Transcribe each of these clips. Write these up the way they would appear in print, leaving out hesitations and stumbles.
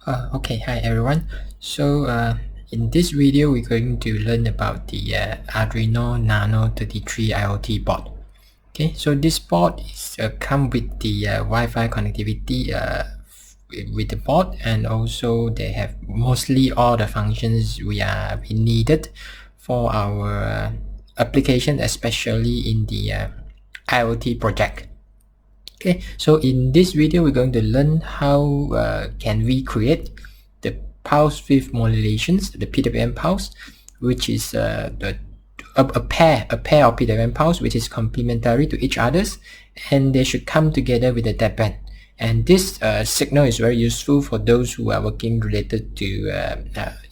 Okay, hi everyone. In this video, we're going to learn about the Arduino Nano 33 IoT board. Okay, so this board is come with the Wi-Fi connectivity with the board, and also they have mostly all the functions we needed for our application, especially in the IoT project. Okay, so in this video, we're going to learn how can we create the pulse width modulations, the PWM pulse, which is a pair of PWM pulse which is complementary to each others, and they should come together with a deadband. And this signal is very useful for those who are working related to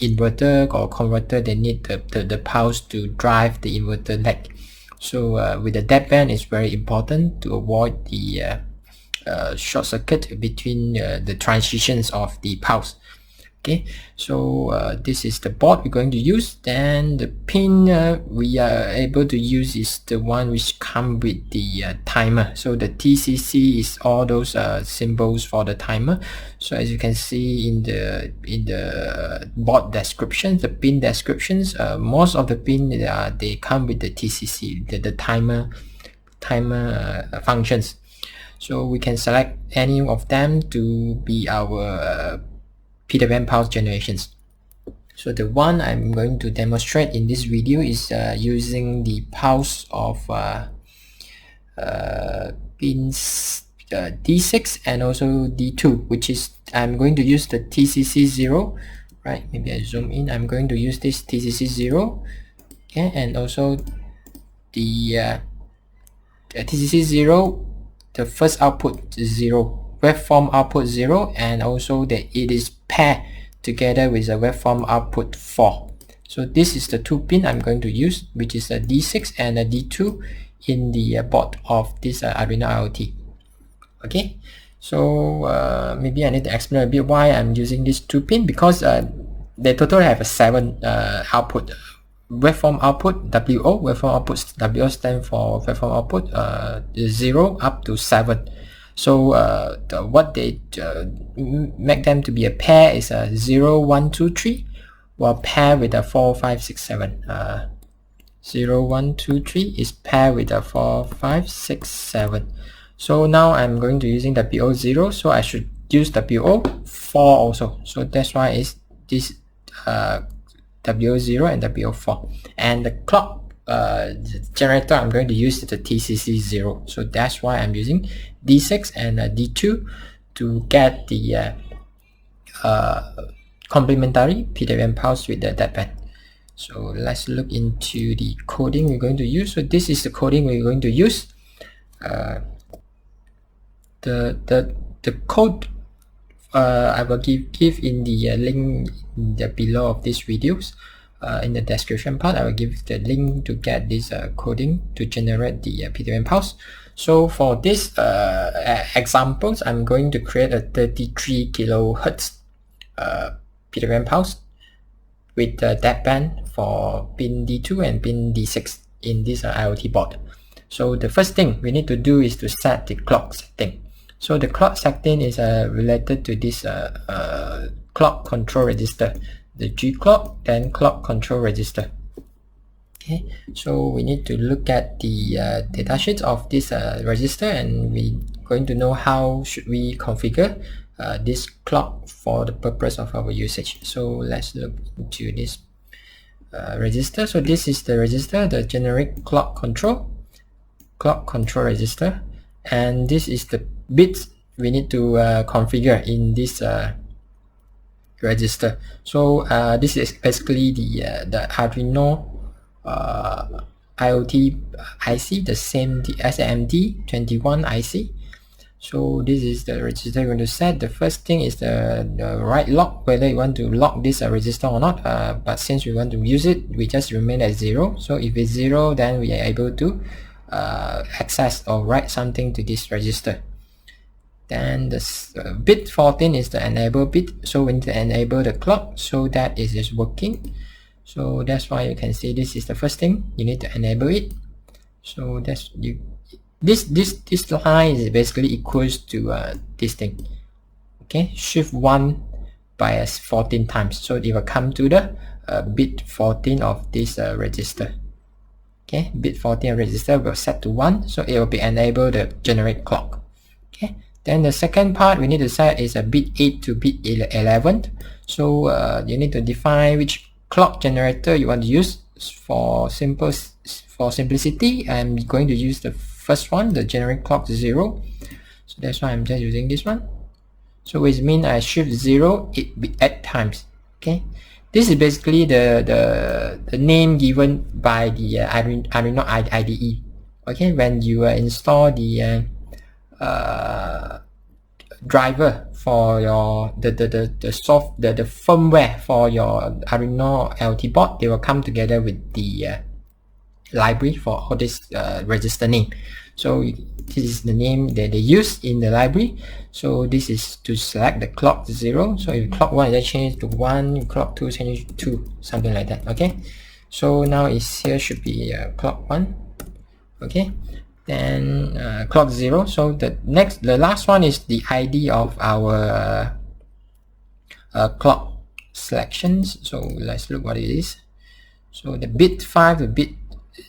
inverter or converter. They need the pulse to drive the inverter leg. So with the deadband, it's very important to avoid the short circuit between the transitions of the pulse. Okay, so this is the board we're going to use. Then the pin we are able to use is the one which come with the timer. So the TCC is all those symbols for the timer. So as you can see in the board descriptions, the pin descriptions, most of the pin they come with the TCC, the timer functions. So we can select any of them to be our PWM pulse generations. So the one I'm going to demonstrate in this video is using the pulse of pins D6 and also D2, which is I'm going to use the TCC 0, right? Maybe I zoom in. I'm going to use this TCC 0, okay, and also the TCC 0, the first output is 0, waveform output 0, and also that it is paired together with a waveform output 4. So this is the two pin I'm going to use, which is a D6 and a D2 in the board of this Arduino IoT. Okay, so maybe I need to explain a bit why I'm using these two pin, because they totally have a 7 output. Waveform output WO, waveform output WO stand for waveform output 0 up to 7. So what they make them to be a pair is a 0, 1, 2, 3, while pair with a 4, 5, 6, 7. 0, 1, 2, 3 is pair with a 4, 5, 6, 7. So now I'm going to using WO 0, so I should use WO 4 also. So that's why it's this WO0 and WO4. And the clock generator I'm going to use the TCC 0. So that's why I'm using D6 and D2 to get the complementary PWM pulse with the deadband. So let's look into the coding we're going to use. So this is the coding we're going to use. The code I will give in the link in the below of these videos. In the description part, I will give the link to get this coding to generate the PWM pulse. So for this examples, I'm going to create a 33 kilohertz PWM pulse with the deadband for pin D2 and pin D6 in this IoT board. So the first thing we need to do is to set the clock setting. So the clock setting is related to this clock control register, the G clock, then clock control register. Okay, so we need to look at the datasheet of this register, and we're going to know how should we configure this clock for the purpose of our usage. So let's look into this register. So this is the register, the generic clock control register, and this is the bits we need to configure in this register. So this is basically the Arduino IoT IC, the same the SMD21 IC. So this is the register you're going to set. The first thing is the write lock, whether you want to lock this register or not, but since we want to use it, we just remain at 0. So if it's 0, then we are able to access or write something to this register. Then the bit 14 is the enable bit, so we need to enable the clock so that it is working. So that's why you can see this is the first thing you need to enable it. So that's you. This line is basically equals to this thing. Okay, shift 1 by 14 times. So it will come to the bit 14 of this register. Okay, bit 14 register will set to 1, so it will be enable the generate clock. Okay, then the second part we need to set is a bit 8 to bit 11. So you need to define which clock generator you want to use. For simplicity, I'm going to use the first one, the generate clock 0. So that's why I'm just using this one. So which means I shift 0 8 times. Okay, this is basically the name given by the Arduino IDE. Okay, when you install the driver for your the firmware for your Arduino IoT board, they will come together with the library for all this register name. So this is the name that they use in the library. So this is to select the clock 0. So if clock 1 is change to 1, clock 2 change to 2, something like that. Okay, so now it's here should be clock 1. Okay, then clock 0. So the last one is the ID of our clock selections. So let's look what it is. So the bit 5 to bit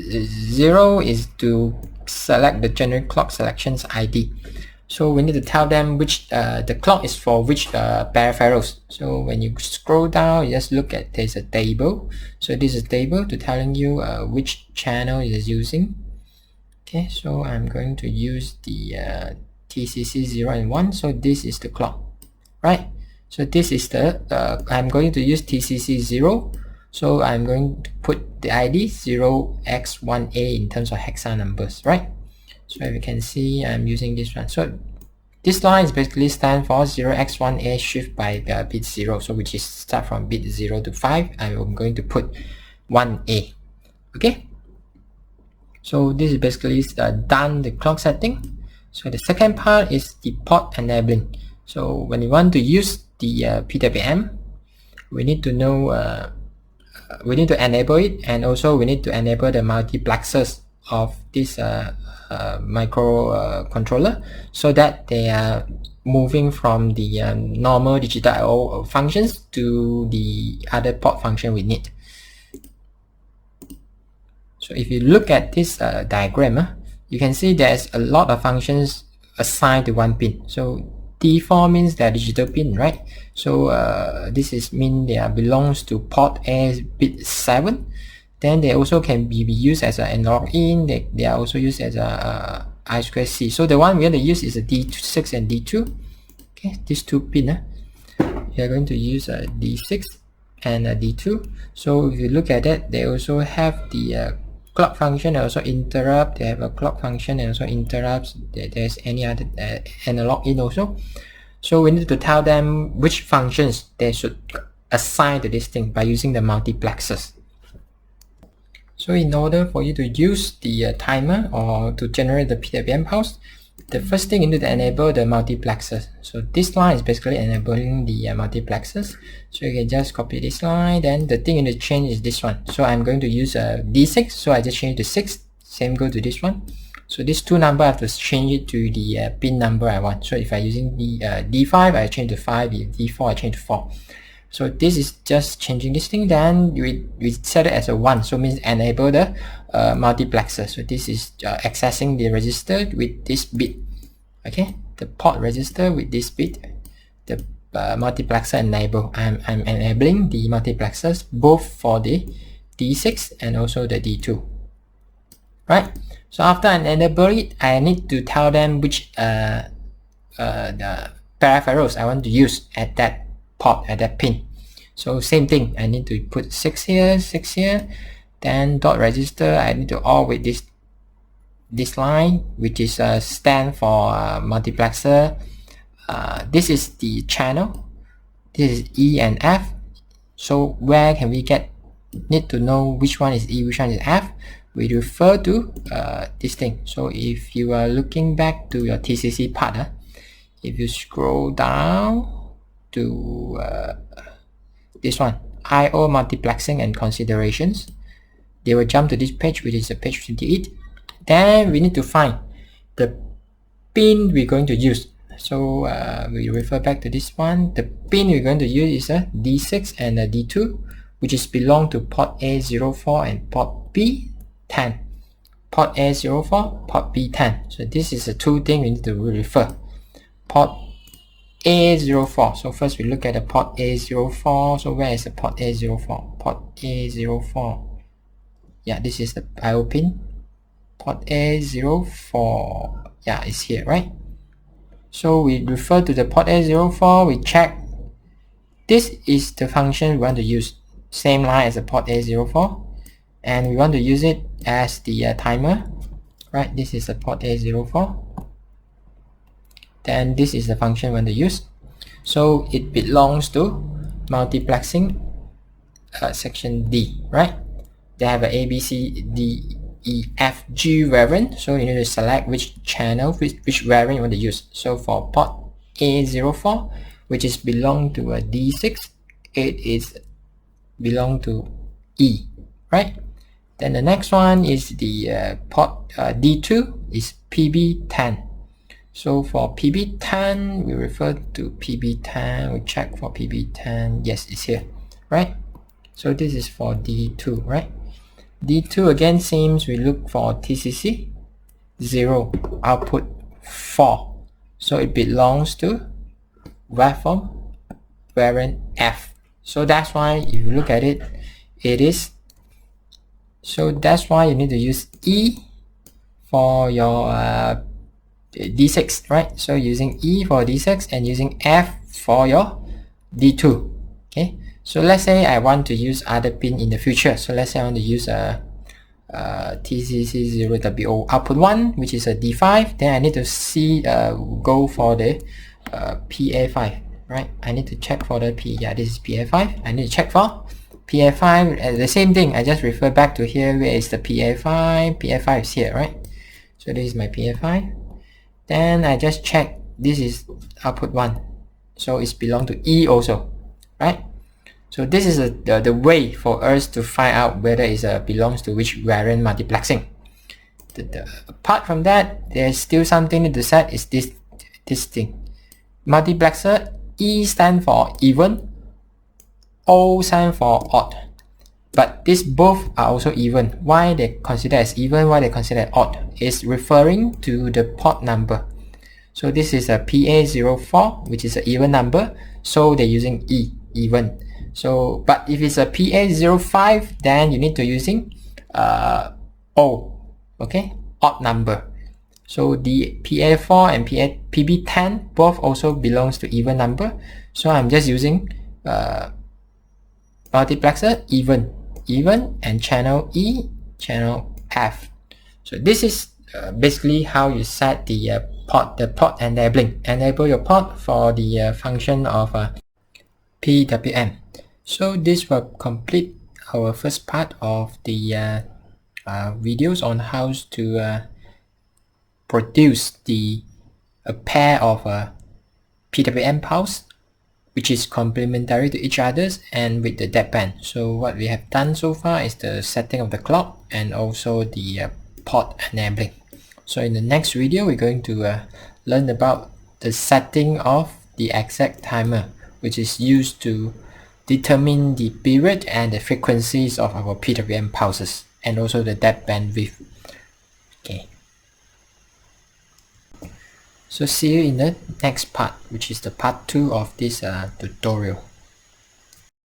0 is to select the generate clock selections ID. So we need to tell them which the clock is for which peripherals. So when you scroll down, you just look at, there's a table. So this is a table to telling you which channel it is using. Okay, so I'm going to use the TCC 0 and 1. So this is the clock, right? So this is the I'm going to use TCC 0. So I'm going to put the ID 0x1a in terms of hexa numbers, right? So if you can see, I'm using this one. So this line is basically stand for 0x1a shift by bit 0. So which is start from bit 0 to 5. I'm going to put 1a. Okay. So this is basically done the clock setting. So the second part is the port enabling. So when you want to use the PWM, we need to know we need to enable it, and also we need to enable the multiplexers of this microcontroller so that they are moving from the normal digital I/O functions to the other port function we need. So if you look at this diagram, you can see there's a lot of functions assigned to one pin. So D4 means they're digital pin, right? So this is mean they belongs to port A bit 7. Then they also can be used as an analog in. They are also used as a I2C. So the one we are going to use is a D6 and D2. Okay, these two pin. We are going to use a D6 and a D2. So if you look at it, they also have the clock function and also interrupt. They have a clock function and also interrupts. There's any other analog in also. So we need to tell them which functions they should assign to this thing by using the multiplexers. So in order for you to use the timer or to generate the PWM pulse, the first thing you need to enable the multiplexers. So this line is basically enabling the multiplexers. So you can just copy this line. Then the thing you need to change is this one. So I'm going to use a D6. So I just change to 6. Same go to this one. So this two number I have to change it to the pin number I want. So if I'm using the D5, I change to 5. If D4, I change to 4. So this is just changing this thing. Then we set it as a 1. So means enable the multiplexer. So this is accessing the register with this bit. Okay, the port register with this bit. The multiplexer enable. I'm enabling the multiplexers both for the D6 and also the D2. Right. So after I enable it, I need to tell them which the peripherals I want to use at that port, at that pin. So same thing, I need to put 6 here, 6 here. Then dot register, I need to all with this line, which is stand for multiplexer. This is the channel. This is E and F. So where can we need to know which one is E, which one is F? We refer to this thing. So if you are looking back to your TCC part, if you scroll down to this one, I/O multiplexing and considerations, they will jump to this page, which is page 28. Then we need to find the pin we're going to use. So we refer back to this one. The pin we're going to use is a D6 and a D2, which is belong to port A04 and port B10. Port A04, port B10. So this is the two things we need to refer. Port A04. So first we look at the port A04. So where is the port A04? Port A04. Yeah, this is the IO pin. Port A04. Yeah, it's here, right? So we refer to the port A04, we check. This is the function we want to use. Same line as the port A04. And we want to use it as the timer. Right, this is the port A04. Then this is the function we want to use. So it belongs to multiplexing section D, right? They have a A, B, C, D, E, F, G variant. So you need to select which channel, which variant you want to use. So for port A04, which is belong to a D6, it is belong to E, right? Then the next one is the port D2 is PB10. So for PB10, we refer to PB10. We check for PB10. Yes, it's here, right? So this is for D2, right? D2 again, seems we look for TCC 0, output 4. So it belongs to waveform variant F. So that's why if you look at it, it is. So that's why you need to use E for your D6, right? So using E for D6 and using F for your D2. Okay. So let's say I want to use other pin in the future. So let's say I want to use a TCC0WO output 1, which is a D5. Then I need to go for the PA5, right? I need to check for the P. Yeah, this is PA5. I need to check for PA5. The same thing. I just refer back to here. Where is the PA5? PA5 is here, right? So this is my PA5. Then I just check. This is output 1. So it's belong to E also, right? So this is the way for us to find out whether it belongs to which variant multiplexing. Apart from that, there's still something to set is this thing. Multiplexer, E stand for even, O stand for odd. But these both are also even. Why they consider as even, why they consider odd is referring to the port number. So this is a PA04, which is an even number. So they're using E, even. So, but if it's a PA05, then you need to using O, okay, odd number. So the PA4 and PB10 both also belongs to even number. So I'm just using multiplexer even, and channel E, channel F. So this is basically how you set the port enabling. Enable your port for the function of PWM. So this will complete our first part of the videos on how to produce a pair of PWM pulse, which is complementary to each other's and with the deadband. So what we have done so far is the setting of the clock and also the port enabling. So in the next video, we're going to learn about the setting of the exact timer, which is used to determine the period and the frequencies of our PWM pulses, and also the dead bandwidth. Okay. So see you in the next part, which is the part 2 of this tutorial.